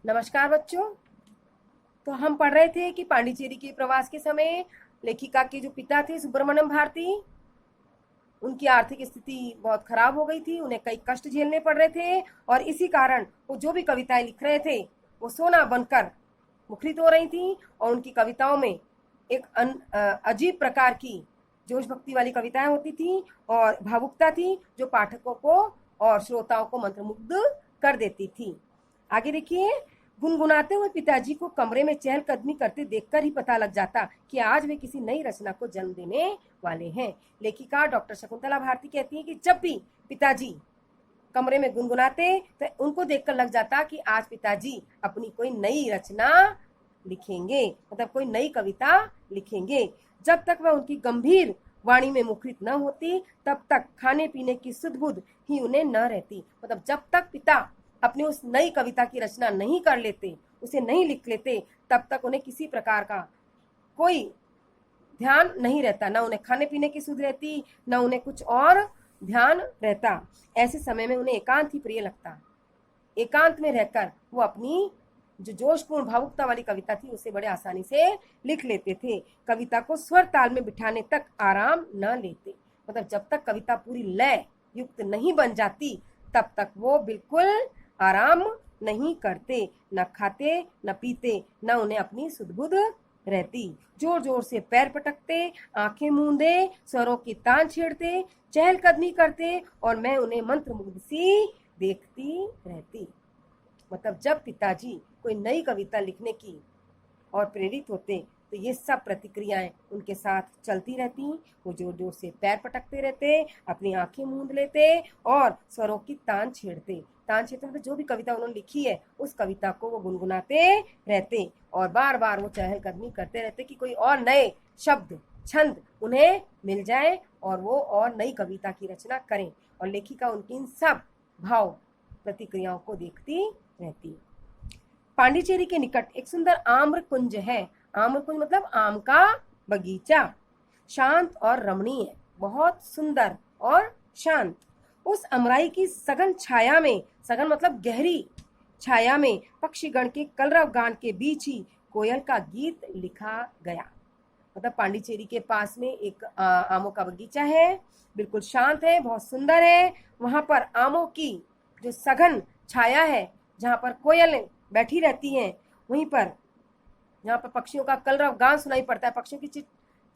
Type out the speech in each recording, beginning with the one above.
नमस्कार बच्चों। तो हम पढ़ रहे थे कि पांडिचेरी के प्रवास के समय लेखिका के जो पिता थे सुब्रमण्यम भारती, उनकी आर्थिक स्थिति बहुत खराब हो गई थी। उन्हें कई कष्ट झेलने पड़ रहे थे और इसी कारण वो जो भी कविताएं लिख रहे थे वो सोना बनकर मुखरित हो रही थी। और उनकी कविताओं में एक अजीब प्रकार की जोश भक्ति वाली कविताएं होती थी और भावुकता थी जो पाठकों को और श्रोताओं को मंत्रमुग्ध कर देती थी। आगे देखिए, गुनगुनाते हुए पिताजी को कमरे में चहलकदमी करते देखकर ही पता लग जाता कि आज वे किसी नई रचना को जन्म देने वाले हैं। लेखिका डॉक्टर शकुंतला भारती कहती है कि जब भी पिताजी कमरे में गुनगुनाते तो उनको देखकर लग जाता कि आज पिताजी अपनी कोई नई रचना लिखेंगे, मतलब कोई नई कविता लिखेंगे। जब तक वह उनकी गंभीर वाणी में मुखरित न होती तब तक खाने पीने की सुध-बुध ही उन्हें न रहती। मतलब जब तक पिता अपनी उस नई कविता की रचना नहीं कर लेते, उसे नहीं लिख लेते, तब तक उन्हें किसी प्रकार का कोई ध्यान नहीं रहता। न उन्हें खाने पीने की सुध रहती, न उन्हें कुछ और ध्यान रहता। ऐसे समय में उन्हें एकांत ही प्रिय लगता। एकांत में रहकर वो अपनी जो जोशपूर्ण भावुकता वाली कविता थी उसे बड़े आसानी से लिख लेते थे। कविता को स्वर ताल में बिठाने तक आराम न लेते। मतलब जब तक कविता पूरी लय युक्त नहीं बन जाती तब तक वो बिल्कुल आराम नहीं करते, न खाते न पीते, न उन्हें अपनी सुध-बुध रहती। जोर जोर से पैर पटकते, आंखें मूंदे, स्वरों की तान छेड़ते, चहलकदमी करते और मैं उन्हें मंत्रमुग्ध सी देखती रहती। मतलब जब पिताजी कोई नई कविता लिखने की और प्रेरित होते तो ये सब प्रतिक्रियाएं उनके साथ चलती रहती। वो जोर जोर से पैर पटकते रहते, अपनी आंखें मूंद लेते और स्वरों की तान छेड़ते। तान छेड़ते मतलब जो भी कविता उन्होंने लिखी है उस कविता को वो गुनगुनाते रहते और बार बार वो चहलकदमी करते रहते कि कोई और नए शब्द छंद उन्हें मिल जाए और वो और नई कविता की रचना करें। और लेखिका उनकी इन सब भाव प्रतिक्रियाओं को देखती रहती। पांडिचेरी के निकट एक सुंदर आम्र कुंज है। आम्र कुंज मतलब आम का बगीचा। शांत और रमणीय, बहुत सुंदर और शांत। उस अमराई की सघन छाया में, सघन मतलब गहरी छाया में, पक्षीगण के कलरव गान के बीच ही कोयल का गीत लिखा गया। मतलब पांडिचेरी के पास में एक आमों का बगीचा है, बिल्कुल शांत है, बहुत सुंदर है। वहां पर आमों की जो सघन छाया है, जहां पर कोयल बैठी रहती हैं, वहीं पर जहाँ पर पक्षियों का कलरव गान सुनाई पड़ता है, पक्षियों की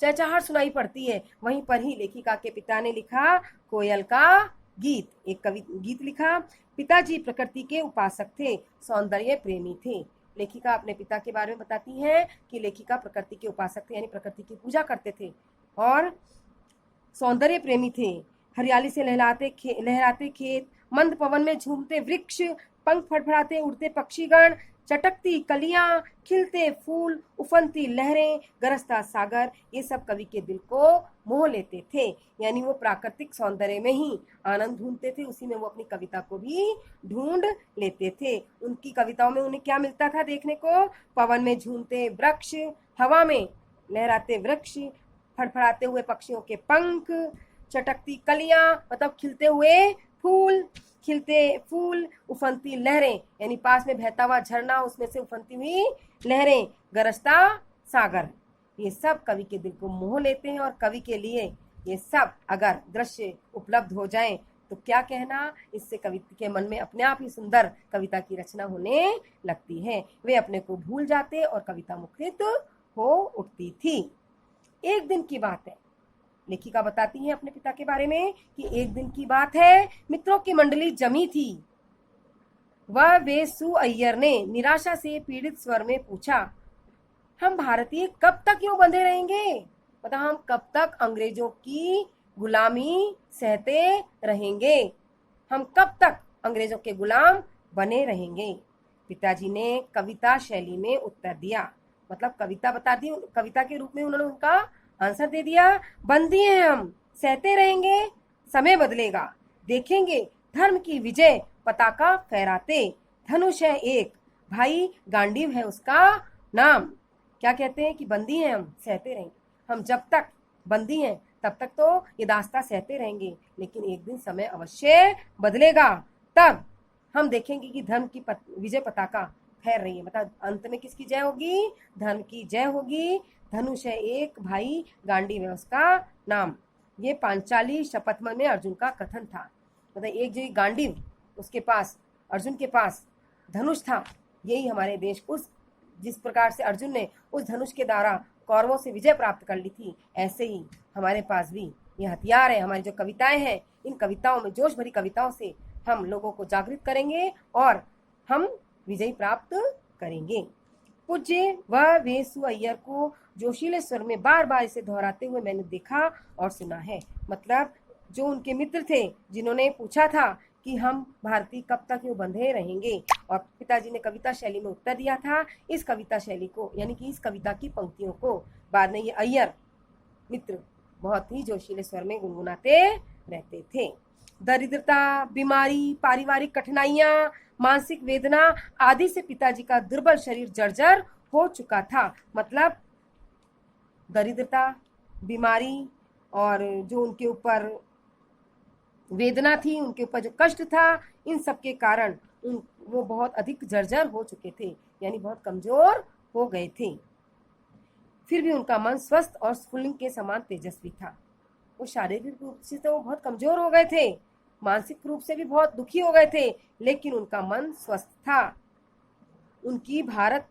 चहचहाहट सुनाई पड़ती है, वहीं पर ही लेखिका के पिता ने लिखा कोयल का गीत, एक गीत लिखा। पिताजी प्रकृति के उपासक थे, सौंदर्य प्रेमी थे। लेखिका अपने पिता के बारे में बताती हैं कि लेखिका प्रकृति के उपासक थे, यानी प्रकृति की पूजा करते थे और सौंदर्य प्रेमी थे। हरियाली से लहराते खेत, मंद पवन में झूमते वृक्ष, पंख फड़फड़ाते उड़ते पक्षीगण, चटकती कलियां, खिलते फूल, उफनती लहरें, गरजता सागर, ये सब कवि के दिल को मोह लेते थे। यानी वो प्राकृतिक सौंदर्य में ही आनंद ढूंढते थे, उसी में वो अपनी कविता को भी ढूंढ लेते थे। उनकी कविताओं में उन्हें क्या मिलता था देखने को? पवन में झूमते वृक्ष, हवा में लहराते वृक्ष, फड़फड़ाते हुए पक्षियों के पंख, चटकती कलियां मतलब खिलते हुए फूल, खिलते फूल, उफनती लहरें यानी पास में बहता हुआ झरना, उसमें से उफनती हुई लहरें, गरजता सागर, ये सब कवि के दिल को मोह लेते हैं। और कवि के लिए ये सब अगर दृश्य उपलब्ध हो जाएं तो क्या कहना, इससे कवि के मन में अपने आप ही सुंदर कविता की रचना होने लगती है। वे अपने को भूल जाते और कविता मुखरित हो उठती थी। एक दिन की बात है, लेखिका बताती है अपने पिता के बारे में कि एक दिन की बात है, मित्रों की मंडली जमी थी। वह वेसु अय्यर ने निराशा से पीड़ित स्वर में पूछा, हम भारतीय कब तक यूं बंधे रहेंगे? मतलब हम कब तक अंग्रेजों की गुलामी सहते रहेंगे? हम कब तक अंग्रेजों के गुलाम बने रहेंगे? पिताजी ने कविता शैली में उत्तर दिया, मतलब कविता बता दी, कविता के रूप में उन्होंने उनका आंसर दे दिया। बंदी हैं हम, सहते रहेंगे, समय बदलेगा, देखेंगे धर्म की विजय पताका फहराते। धनुष है एक, भाई गांडीव है उसका नाम। क्या कहते हैं कि बंदी हैं हम, सहते रहेंगे। हम जब तक बंदी हैं तब तक तो ये दास्ता सहते रहेंगे, लेकिन एक दिन समय अवश्य बदलेगा, तब हम देखेंगे कि धर्म की विजय पताका फैल रही है। मतलब अंत में किसकी जय होगी? धर्म की जय होगी। धनुष है एक भाई गांडीव है उसका नाम। ये पांचाली शपथमल में अर्जुन का कथन था। मतलब एक जो गांडीव उसके पास, अर्जुन के पास धनुष था, यही हमारे देश को जिस प्रकार से अर्जुन ने उस धनुष के द्वारा कौरवों से विजय प्राप्त कर ली थी, ऐसे ही हमारे पास भी ये हथियार है। हमारी जो कविताएं हैं, इन कविताओं में, जोश भरी कविताओं से हम लोगों को जागृत करेंगे और हम विजय प्राप्त करेंगे। पूज्य व वेसु अय्यर को जोशीले स्वर में बार बार इसे दोहराते हुए मैंने देखा और सुना है। मतलब जो उनके मित्र थे जिन्होंने पूछा था कि हम भारतीय कब तक यूं बंधे रहेंगे, और पिताजी ने कविता शैली में उत्तर दिया था। इस कविता शैली को, यानी कि इस कविता की पंक्तियों को बाद में ये अय्यर मित्र बहुत ही जोशीले स्वर में गुनगुनाते रहते थे। दरिद्रता, बीमारी, पारिवारिक कठिनाइयां, मानसिक वेदना आदि से पिताजी का दुर्बल शरीर जर्जर हो चुका था। मतलब दरिद्रता, बीमारी और जो उनके ऊपर वेदना थी, उनके ऊपर जो कष्ट था, इन सब के कारण वो बहुत अधिक जर्जर हो चुके थे, यानी बहुत कमजोर हो गए थे। फिर भी उनका मन स्वस्थ और स्फुल्लिंग के समान तेजस्वी था। वो शारीरिक रूप से तो बहुत कमजोर हो गए थे, मानसिक रूप से भी बहुत दुखी हो गए थे, लेकिन उनका मन स्वस्थ था। उनकी भारत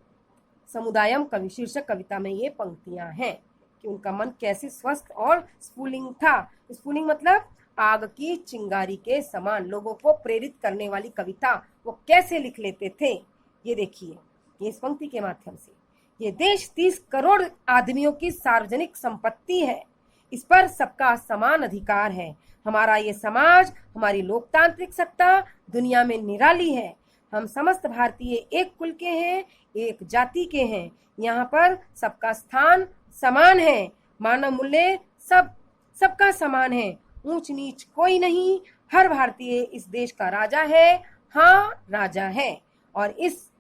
समुदायम कवि शीर्षक कविता में ये पंक्तियां हैं कि उनका मन कैसे स्वस्थ और स्फुल्लिंग था। स्फुल्लिंग मतलब आग की चिंगारी के समान, लोगों को प्रेरित करने वाली कविता वो कैसे लिख लेते थे, ये देखिए ये इस पंक्ति के माध्यम से। ये देश 30 करोड़ आदमियों की सार्वजनिक संपत्ति है, इस पर सबका समान अधिकार है। हमारा ये समाज, हमारी लोकतांत्रिक सत्ता दुनिया में निराली है। हम समस्त भारतीय एक कुल के हैं, एक जाति के हैं। यहाँ पर सबका स्थान समान है, मानव मूल्य सबका समान है, ऊंच नीच कोई नहीं। हर भारतीय इस देश का राजा है, हाँ राजा है। और इस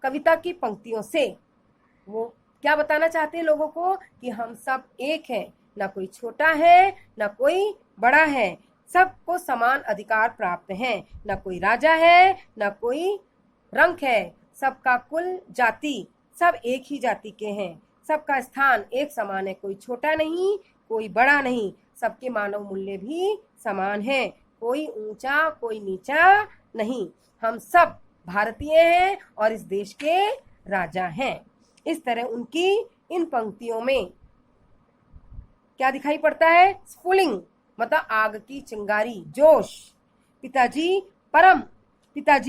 कविता की पंक्तियों से वो क्या बताना चाहते हैं लोगों को कि हम सब एक हैं, ना कोई छोटा है ना कोई बड़ा है, सबको समान अधिकार प्राप्त है। ना कोई राजा है ना कोई रंक है, सबका कुल जाति सब एक ही जाति के हैं, सबका स्थान एक समान है, कोई छोटा नहीं कोई बड़ा नहीं, सबके मानव मूल्य भी समान है, कोई ऊंचा कोई नीचा नहीं। हम सब भारतीय हैं और इस देश के राजा हैं। इस तरह उनकी इन पंक्तियों में क्या दिखाई पड़ता है? स्फुलिंग मतलब आग की चिंगारी, जोश। पिताजी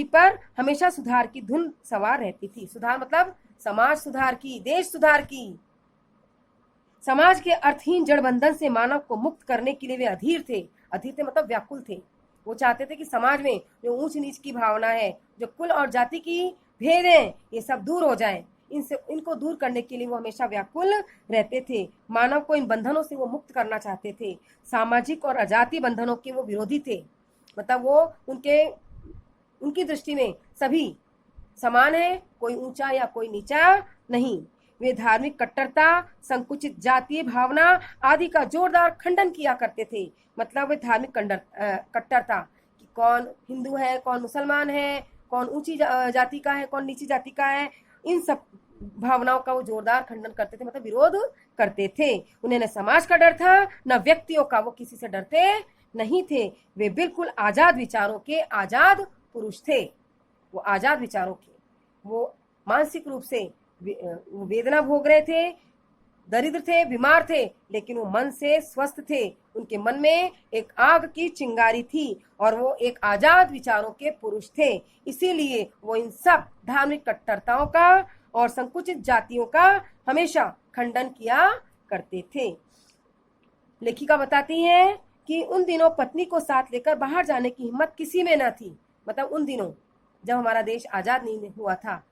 पर हमेशा सुधार की धुन सवार रहती थी। सुधार मतलब समाज सुधार की, देश सुधार की। समाज के अर्थहीन जड़ बंधन से मानव को मुक्त करने के लिए वे अधीर थे। अधीर थे मतलब व्याकुल थे। वो चाहते थे कि समाज में जो ऊंच नीच की भावना है, जो कुल और जाति की भेद है, ये सब दूर हो जाए। इनको दूर करने के लिए वो हमेशा व्याकुल रहते थे। मानव को इन बंधनों से वो मुक्त करना चाहते थे। सामाजिक और अजातीय बंधनों के वो विरोधी थे। मतलब वो उनकी दृष्टि में सभी समान है, कोई ऊंचा या कोई नीचा नहीं। वे धार्मिक कट्टरता, संकुचित जातीय भावना आदि का जोरदार खंडन किया करते थे। मतलब वे धार्मिक कट्टरता कि कौन हिंदू है, कौन मुसलमान है, कौन ऊंची जाति का है, कौन नीची जाति का है, इन सब भावनाओं का वो जोरदार खंडन करते थे, मतलब विरोध करते थे। उन्हें न समाज का डर था न व्यक्तियों का, वो किसी से डरते नहीं थे। वे बिल्कुल आजाद विचारों के आजाद पुरुष थे। वो आजाद विचारों के, वो मानसिक रूप से वेदना भोग रहे थे, दरिद्र थे, बीमार थे, लेकिन वो मन से स्वस्थ थे। उनके मन में एक आग की चिंगारी थी और वो एक आजाद विचारों के पुरुष थे। इसीलिए वो इन सब धार्मिक कट्टरताओं का और संकुचित जातियों का हमेशा खंडन किया करते थे। लेखिका बताती हैं कि उन दिनों पत्नी को साथ लेकर बाहर जाने की हिम्मत किसी में न थी। मतलब उन दिनों जब हमारा देश आजाद नहीं हुआ था,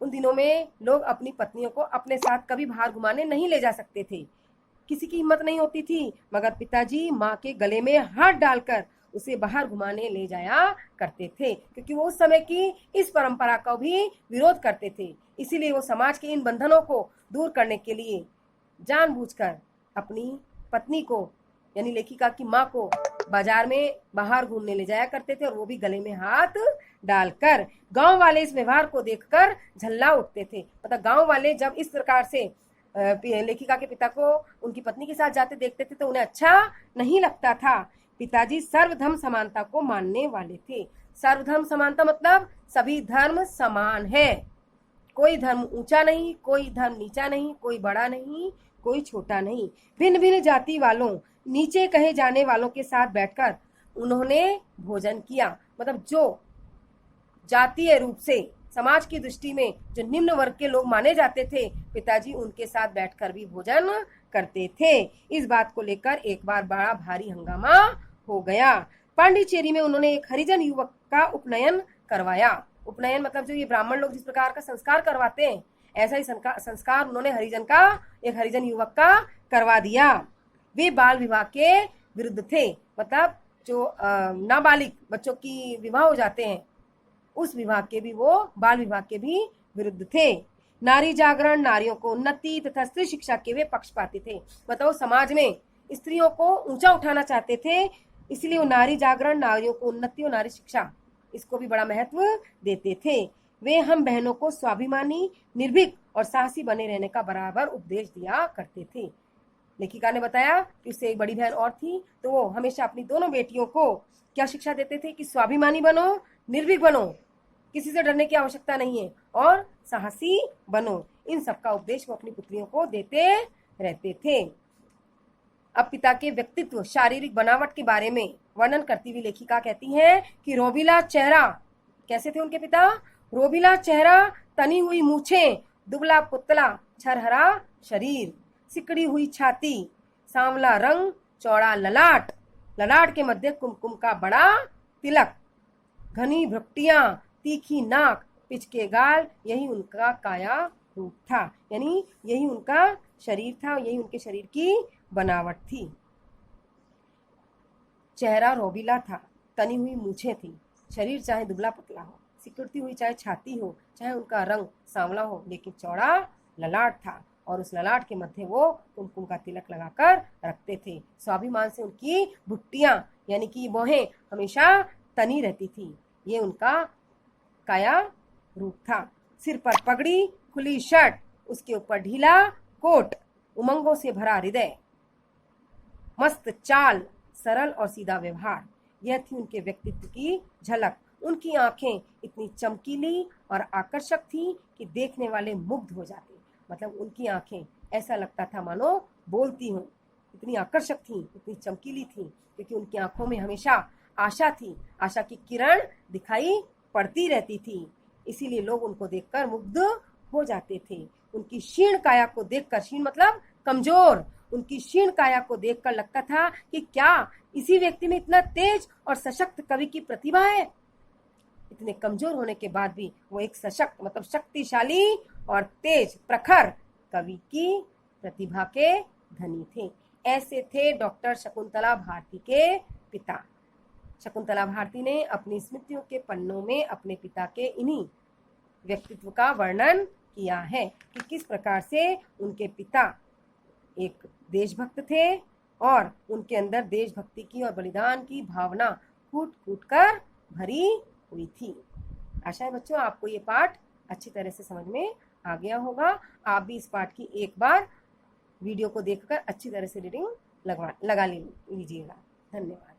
उन दिनों में लोग अपनी पत्नियों को अपने साथ कभी बाहर घुमाने नहीं ले जा सकते थे, किसी की हिम्मत नहीं होती थी। मगर पिताजी माँ के गले में हाथ डालकर उसे बाहर घुमाने ले जाया करते थे, क्योंकि वो उस समय की इस परंपरा का भी विरोध करते थे। इसीलिए वो समाज के इन बंधनों को दूर करने के लिए जानबूझकर अपनी पत्नी को, यानी लेखिका की माँ को बाजार में बाहर घूमने ले जाया करते थे, और वो भी गले में हाथ डालकर। गांव वाले इस व्यवहार को देखकर झल्ला उठते थे। मतलब गांव वाले जब इस प्रकार से लेखिका के पिता को उनकी पत्नी के साथ जाते देखते थे तो उन्हें अच्छा नहीं लगता था। पिताजी सर्वधर्म समानता को मानने वाले थे। सर्वधर्म समानता मतलब सभी धर्म समान है, कोई धर्म ऊंचा नहीं, कोई धर्म नीचा नहीं, कोई बड़ा नहीं, कोई छोटा नहीं। भिन्न भिन्न जाति वालों, नीचे कहे जाने वालों के साथ बैठकर उन्होंने भोजन किया। मतलब जो जातीय रूप से समाज की दृष्टि में जो निम्न वर्ग के लोग माने जाते थे, पिताजी उनके साथ बैठकर भी भोजन करते थे। इस बात को लेकर एक बार बड़ा भारी हंगामा हो गया। पांडिचेरी में उन्होंने एक हरिजन युवक का उपनयन करवाया। उपनयन मतलब जो ये ब्राह्मण लोग जिस प्रकार का संस्कार करवाते हैं, ऐसा ही संस्कार उन्होंने एक हरिजन युवक का करवा दिया। वे बाल विवाह के विरुद्ध थे। मतलब जो नाबालिग बच्चों की विवाह हो जाते हैं, उस विवाह के भी, वो बाल विवाह के भी विरुद्ध थे। नारी जागरण, नारियों को उन्नति तथा स्त्री शिक्षा के वे पक्षपाती थे। मतलब समाज में स्त्रियों को ऊंचा उठाना चाहते थे, इसलिए वो नारी जागरण, नारियों को उन्नति और नारी शिक्षा, इसको भी बड़ा महत्व देते थे। वे हम बहनों को स्वाभिमानी, निर्भीक और साहसी बने रहने का बराबर उपदेश दिया करते थे। लेखिका ने बताया कि उससे एक बड़ी बहन और थी, तो वो हमेशा अपनी दोनों बेटियों को क्या शिक्षा देते थे कि स्वाभिमानी बनो, निर्भीक बनो, किसी से डरने की आवश्यकता नहीं है, और साहसी बनो। इन सब का उपदेश वो अपनी पुत्रियों को देते रहते थे। अब पिता के व्यक्तित्व, शारीरिक बनावट के बारे में वर्णन करती हुई लेखिका कहती है कि रोबीला चेहरा, कैसे थे उनके पिता? रोबीला चेहरा, तनी हुई मूछें, दुबला पुतला, छरहरा शरीर, सिकड़ी हुई छाती, सांवला रंग, चौड़ा ललाट, ललाट के मध्य कुमकुम का बड़ा तिलक, घनी भ्रुकुटियां, तीखी नाक, पिचके गाल, यही उनका काया रूप था। यानी यही उनका शरीर था, यही उनके शरीर की बनावट थी। चेहरा रोबीला था, तनी हुई मूछें थी, शरीर चाहे दुबला पतला हो, सिकुड़ती हुई चाहे छाती हो, चाहे उनका रंग सांवला हो, लेकिन चौड़ा ललाट था, और उस ललाट के मध्य वो कुमकुम का तिलक लगाकर रखते थे। स्वाभिमान से उनकी भुट्टियां यानी कि मोहें हमेशा तनी रहती थी। ये उनका काया रूप था। सिर पर पगड़ी, खुली शर्ट, उसके ऊपर ढीला कोट, उमंगों से भरा हृदय, मस्त चाल, सरल और सीधा व्यवहार, यह थी उनके व्यक्तित्व की झलक। उनकी आंखें इतनी चमकीली और आकर्षक थी कि देखने वाले मुग्ध हो जाते। मतलब उनकी आंखें ऐसा लगता था मानो बोलती हों, इतनी आकर्षक थी, इतनी चमकीली थी, क्योंकि उनकी आंखों में हमेशा आशा थी, आशा की किरण दिखाई पड़ती रहती थी। इसीलिए लोग उनको देखकर मुग्ध हो जाते थे। उनकी क्षीण काया को देखकर, क्षीण मतलब कमजोर, उनकी क्षीण काया को देखकर लगता था कि क्या इसी व्यक्ति में इतना तेज और सशक्त कवि की प्रतिभा है। इतने कमजोर होने के बाद भी वो एक सशक्त मतलब शक्तिशाली और तेज प्रखर कवि की प्रतिभा के धनी थे। ऐसे थे डॉक्टर शकुंतला भारती के पिता। शकुंतला भारती ने अपनी स्मृतियों के पन्नों में अपने पिता के इन्हीं व्यक्तित्व का वर्णन किया है कि किस प्रकार से उनके पिता एक देशभक्त थे और उनके अंदर देशभक्ति की और बलिदान की भावना कूट कूट कर भरी हुई थी। आशा है बच्चों आपको ये पाठ अच्छी तरह से समझ में आ गया होगा। आप भी इस पाठ की एक बार वीडियो को देखकर अच्छी तरह से रीडिंग लगा लीजिएगा। धन्यवाद।